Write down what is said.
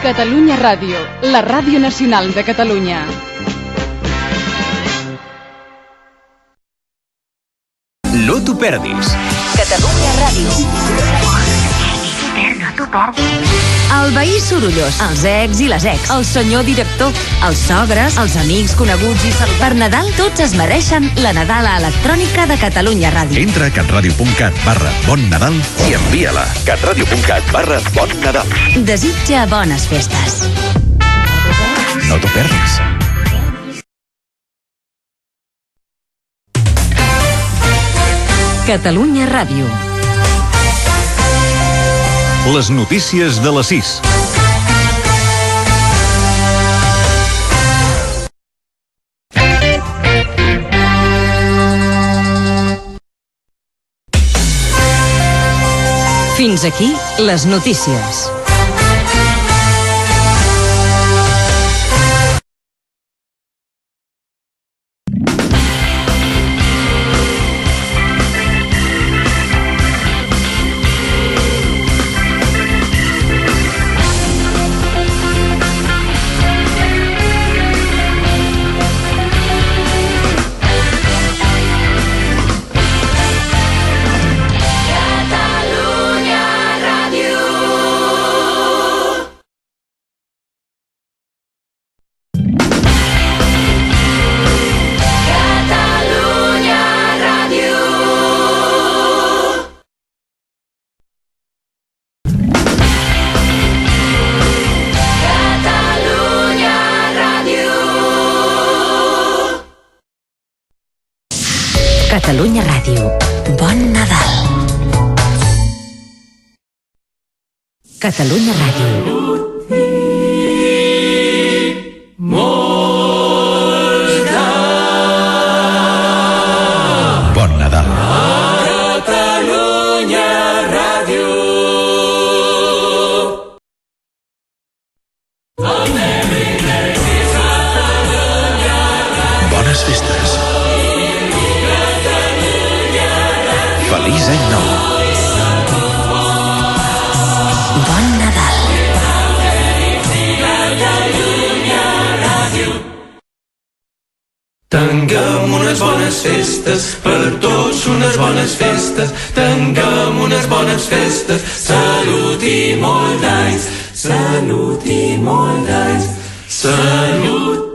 Catalunya Ràdio, la ràdio nacional de Catalunya. No t'ho perdis. Catalunya Ràdio. No t'ho perdis. El veí sorollós, els ex i les ex, el senyor director, els sogres, els amics coneguts i saludats. Per Nadal tots es mereixen la Nadala electrònica de Catalunya Ràdio. Entra a catradio.cat/Bon Nadal i envia-la. catradio.cat/Bon Nadal. Desitja bones festes. No t'ho perdis. Catalunya Ràdio. Les notícies de les 6. Fins aquí les notícies. Catalunya Ràdio. Bon Nadal. Catalunya Ràdio. Bon Nadal. Catalunya Ràdio. Bones festes. Feliç any nou. Bon Nadal. Tinguem unes bones festes, per tots unes bones festes. Tinguem unes bones festes, salut i molt d'anys, salut i molt d'anys, salut